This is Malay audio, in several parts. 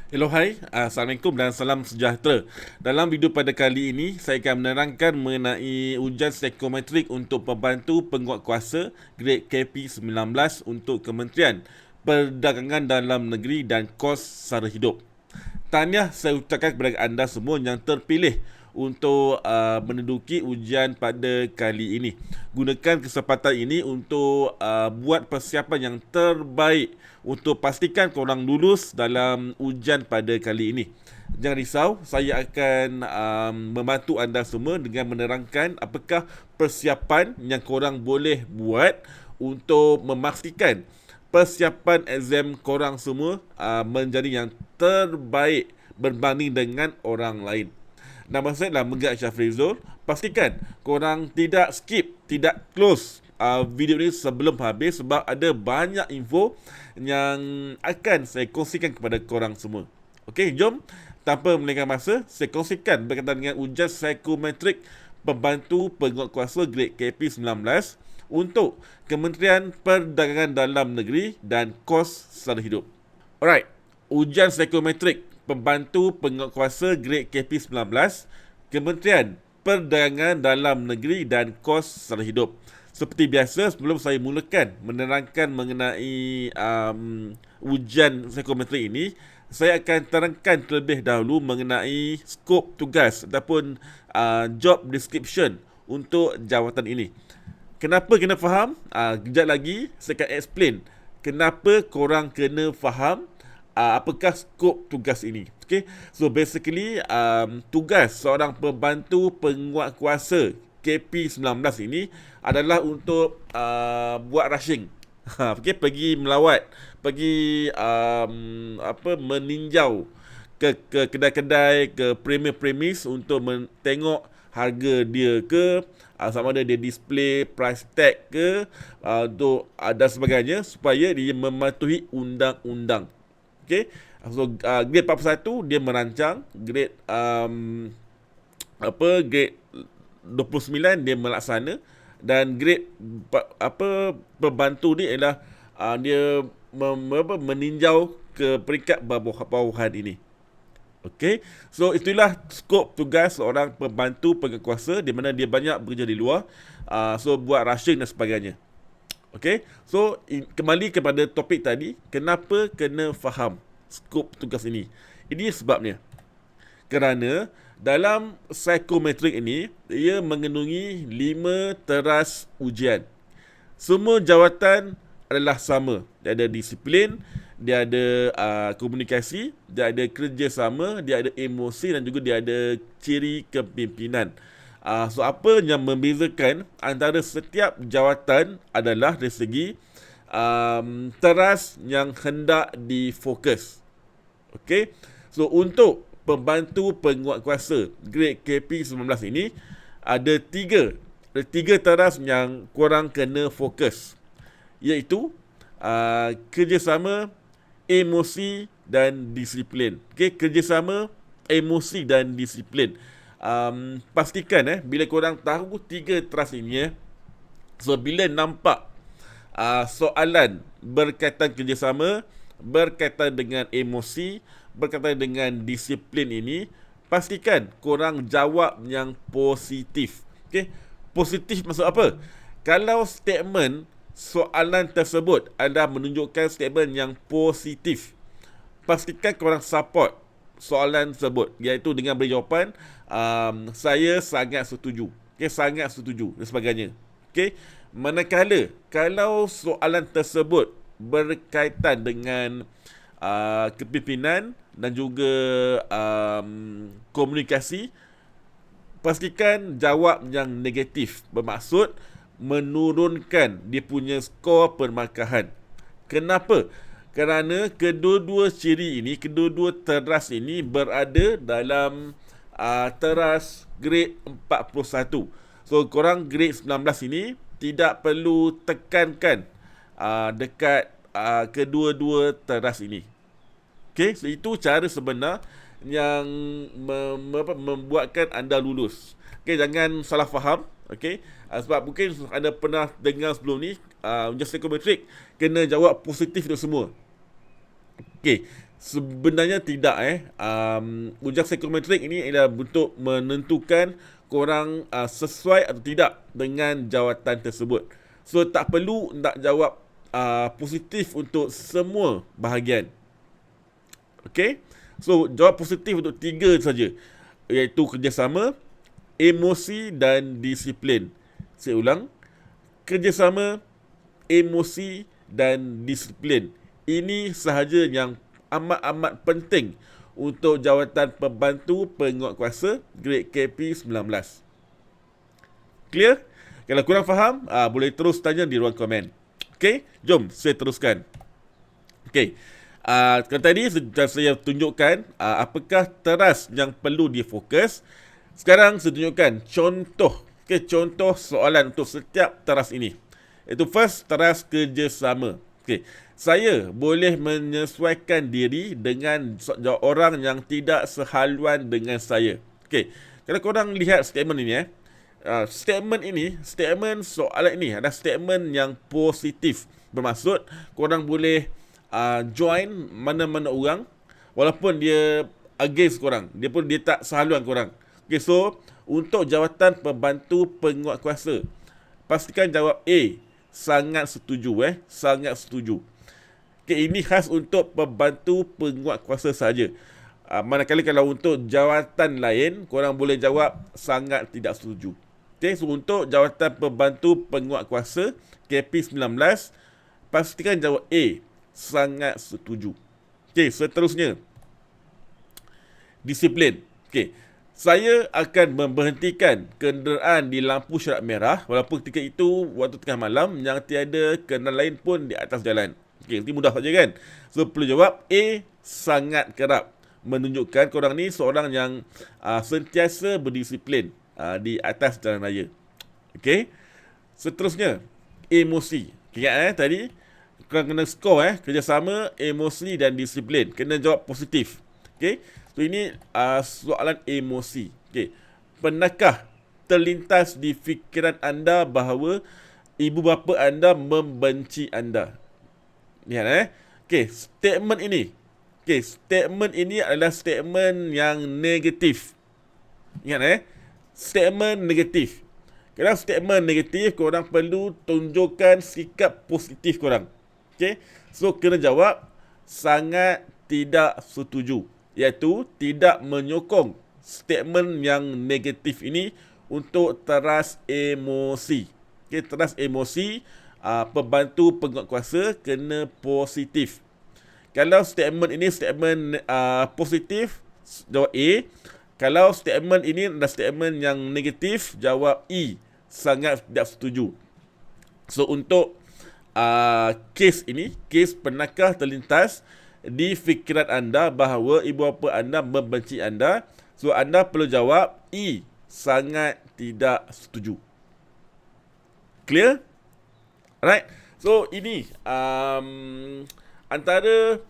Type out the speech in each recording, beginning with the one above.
Hello, hai, Assalamualaikum dan salam sejahtera. Dalam video pada kali ini, saya akan menerangkan mengenai ujian psikometrik untuk pembantu penguatkuasa grade KP19 untuk Kementerian Perdagangan Dalam Negeri dan Kos Sara Hidup. Tahniah saya ucapkan kepada anda semua yang terpilih untuk menduduki ujian pada kali ini. Gunakan kesempatan ini untuk buat persiapan yang terbaik untuk pastikan korang lulus dalam ujian pada kali ini. Jangan risau, saya akan membantu anda semua dengan menerangkan apakah persiapan yang korang boleh buat untuk memastikan persiapan exam korang semua menjadi yang terbaik berbanding dengan orang lain. Nama saya adalah Megat Syafrizul. Pastikan korang tidak skip, tidak close video ini sebelum habis sebab ada banyak info yang akan saya kongsikan kepada korang semua. Okey, jom tanpa melengahkan masa, saya kongsikan berkaitan dengan ujian psikometrik pembantu penguatkuasa grade KP19 untuk Kementerian Perdagangan Dalam Negeri dan Kos Sara Hidup. Alright, ujian psikometrik pembantu penguatkuasa grade KP19 Kementerian Perdagangan Dalam Negeri dan Kos Sara Hidup. Seperti biasa, sebelum saya mulakan menerangkan mengenai ujian psikometrik ini, saya akan terangkan terlebih dahulu mengenai skop tugas ataupun job description untuk jawatan ini. Kenapa kena faham? Kejap lagi saya akan explain kenapa korang kena faham apakah skop tugas ini. Okay? So basically tugas seorang pembantu penguatkuasa KP19 ini adalah untuk buat rushing. Okay? Pergi melawat, pergi meninjau ke kedai-kedai, ke premis untuk tengok harga dia ke, sama ada dia display price tag ke, dan sebagainya supaya dia mematuhi undang-undang. Okay, so grade 41 dia merancang, grade grade 29 dia melaksana, dan grade pembantu ni ialah dia meninjau ke peringkat bawahan ini. Okey, so itulah skop tugas seorang pembantu penguatkuasa di mana dia banyak bekerja di luar, so buat rushing dan sebagainya. Okey, so kembali kepada topik tadi, kenapa kena faham skop tugas ini? Ini sebabnya, kerana dalam psikometrik ini ia mengandungi 5 teras ujian. Semua jawatan adalah sama. Dia ada disiplin, dia ada komunikasi, dia ada kerjasama, dia ada emosi dan juga dia ada ciri kepimpinan. So apa yang membezakan antara setiap jawatan adalah dari segi teras yang hendak difokus. Okey. So untuk pembantu penguatkuasa grade KP19 ini ada tiga teras yang korang kena fokus, iaitu kerjasama, emosi dan disiplin. Okey, kerjasama, emosi dan disiplin. Pastikan bila korang tahu tiga teras ini, so bila nampak soalan berkaitan kerjasama, berkaitan dengan emosi, berkaitan dengan disiplin ini, pastikan korang jawab yang positif. Okey, positif maksud apa? Kalau statement soalan tersebut anda menunjukkan statement yang positif, pastikan korang support soalan tersebut, iaitu dengan beri jawapan saya sangat setuju, okay, sangat setuju dan sebagainya. Okay? Manakala kalau soalan tersebut berkaitan dengan kepimpinan dan juga komunikasi, pastikan jawab yang negatif, bermaksud menurunkan dia punya skor permarkahan. Kenapa? Kerana kedua-dua ciri ini, kedua-dua teras ini berada dalam teras grade 41. So korang grade 19 ini tidak perlu tekankan dekat kedua-dua teras ini. Okay, so itu cara sebenar yang membuatkan anda lulus. Okay, jangan salah faham. Okay, sebab mungkin anda pernah dengar sebelum ni ujian psikometrik kena jawab positif itu semua. Okay, Sebenarnya tidak ujian psikometrik ini adalah untuk menentukan korang sesuai atau tidak dengan jawatan tersebut. So tak perlu nak jawab positif untuk semua bahagian. Okay? So jawab positif untuk 3 saja, iaitu kerjasama, emosi dan disiplin. Saya ulang, kerjasama, emosi dan disiplin. Ini sahaja yang amat-amat penting untuk jawatan pembantu penguatkuasa grade KP19. Clear? Kalau kurang faham, boleh terus tanya di ruang komen. Okey, jom saya teruskan. Okey. Kalau tadi saya tunjukkan apakah teras yang perlu difokus. Sekarang saya tunjukkan contoh. Okey, contoh soalan untuk setiap teras ini. Itu first, teras kerjasama. Okey, saya boleh menyesuaikan diri dengan orang yang tidak sehaluan dengan saya. Okey, kalau korang lihat statement ini statement soalan ini adalah statement yang positif. Bermaksud korang boleh join mana-mana orang walaupun dia against korang, dia tak sehaluan korang. Okay, so untuk jawatan pembantu penguatkuasa, pastikan jawab A, sangat setuju sangat setuju. Okay, ini khas untuk pembantu penguatkuasa saja. Manakala kalau untuk jawatan lain, korang boleh jawab sangat tidak setuju. Okay, so untuk jawatan pembantu penguatkuasa KP19, pastikan jawab A, sangat setuju. Okey, seterusnya. Disiplin. Okey, saya akan memberhentikan kenderaan di lampu syarat merah walaupun ketika itu waktu tengah malam yang tiada kenderaan lain pun di atas jalan. Okey, nanti mudah saja kan? So, perlu jawab A, sangat kerap. Menunjukkan korang ni seorang yang sentiasa berdisiplin di atas jalan raya. Okey, seterusnya. Emosi. Ingat tadi korang kena skor kerjasama, emosi dan disiplin. Kena jawab positif. Okey. So ini soalan emosi. Okey. Pernahkah terlintas di fikiran anda bahawa ibu bapa anda membenci anda? Lihat Okey, statement ini. Okey, statement ini adalah statement yang negatif. Ingat statement negatif. Kalau statement negatif, korang perlu tunjukkan sikap positif korang. Okay? So, kena jawab sangat tidak setuju. Iaitu tidak menyokong statement yang negatif ini untuk teras emosi. Okay, teras emosi, pembantu penguatkuasa kena positif. Kalau statement ini statement positif, jawab A. Kalau statement ini adalah statement yang negatif, jawab E, sangat tidak setuju. So, untuk kes ini, kes pernahkah terlintas di fikiran anda bahawa ibu bapa anda membenci anda? So, anda perlu jawab E, sangat tidak setuju. Clear? Alright. So, ini antara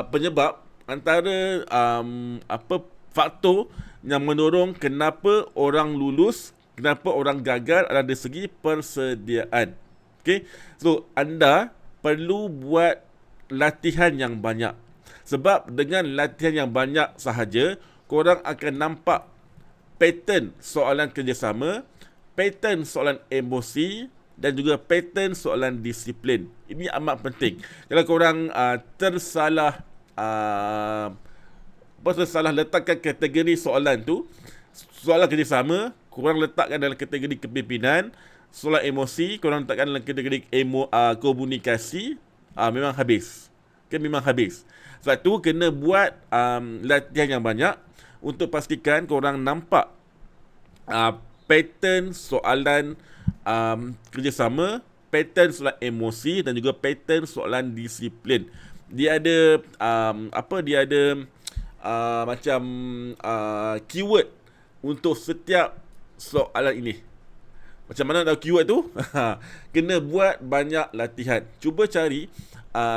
penyebab, antara faktor yang mendorong kenapa orang lulus, kenapa orang gagal adalah dari segi persediaan. Okay, so anda perlu buat latihan yang banyak. Sebab dengan latihan yang banyak sahaja, korang akan nampak pattern soalan kerjasama, pattern soalan emosi dan juga pattern soalan disiplin. Ini amat penting. Kalau korang tersalah letakkan kategori soalan tu, soalan kerjasama, korang letakkan dalam kategori kepimpinan, soalan emosi, korang letakkan dalam kategori komunikasi, memang habis. Memang habis. Sebab tu kena buat latihan yang banyak untuk pastikan korang nampak pattern soalan kerjasama, pattern soalan emosi dan juga pattern soalan disiplin. Dia ada macam keyword untuk setiap soalan ini. Macam mana tahu keyword tu? Kena buat banyak latihan. Cuba cari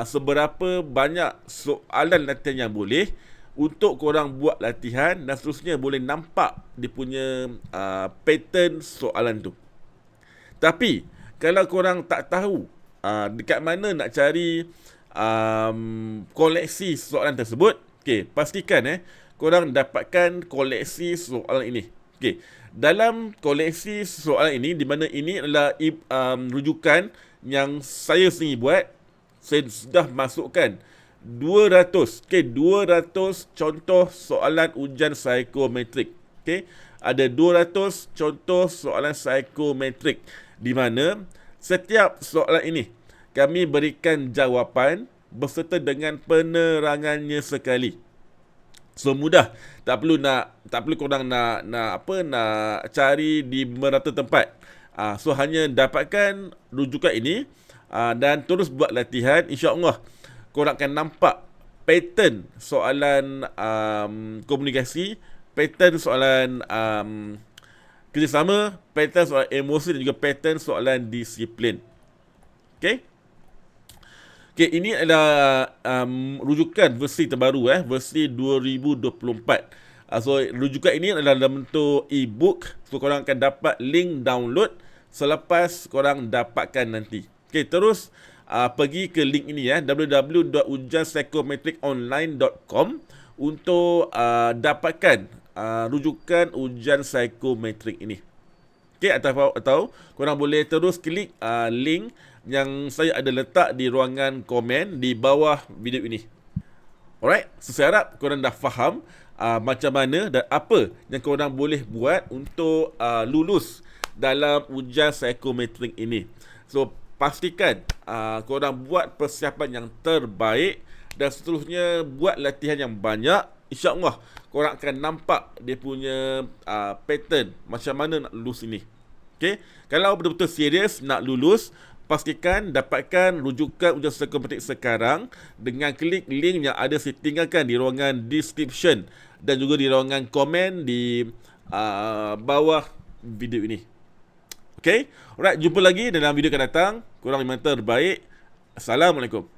seberapa banyak soalan latihan yang boleh untuk korang buat latihan dan seterusnya boleh nampak dia punya pattern soalan tu. Tapi kalau korang tak tahu dekat mana nak cari koleksi soalan tersebut. Okey, pastikan korang dapatkan koleksi soalan ini. Okey, dalam koleksi soalan ini, di mana ini adalah rujukan yang saya sendiri buat, saya sudah masukkan 200, 200 contoh soalan ujian psikometrik. Okey, ada 200 contoh soalan psikometrik di mana setiap soalan ini kami berikan jawapan berserta dengan penerangannya sekali. So mudah, tak perlu korang nak cari di merata tempat. So hanya dapatkan rujukan ini dan terus buat latihan. InsyaAllah korang akan nampak pattern soalan komunikasi, pattern soalan kerjasama, pattern soalan emosi dan juga pattern soalan disiplin. Okay? Okay, ini adalah rujukan versi terbaru, versi 2024. So, rujukan ini adalah dalam bentuk e-book. So, korang akan dapat link download selepas korang dapatkan nanti. Okay, terus pergi ke link ini www.ujianpsikometrikonline.com untuk dapatkan rujukan ujian psikometrik ini. Okay, atau korang boleh terus klik link yang saya ada letak di ruangan komen di bawah video ini. Alright, so saya harap korang dah faham macam mana dan apa yang korang boleh buat untuk lulus dalam ujian psikometrik ini. So, pastikan korang buat persiapan yang terbaik dan seterusnya buat latihan yang banyak. InsyaAllah korang akan nampak dia punya pattern macam mana nak lulus ini. Okay? Kalau betul-betul serius nak lulus, pastikan dapatkan rujukan ujian psikometrik sekarang dengan klik link yang ada saya tinggalkan di ruangan description dan juga di ruangan komen di bawah video ini. Okay? Alright, jumpa lagi dalam video akan datang. Korang memang terbaik. Assalamualaikum.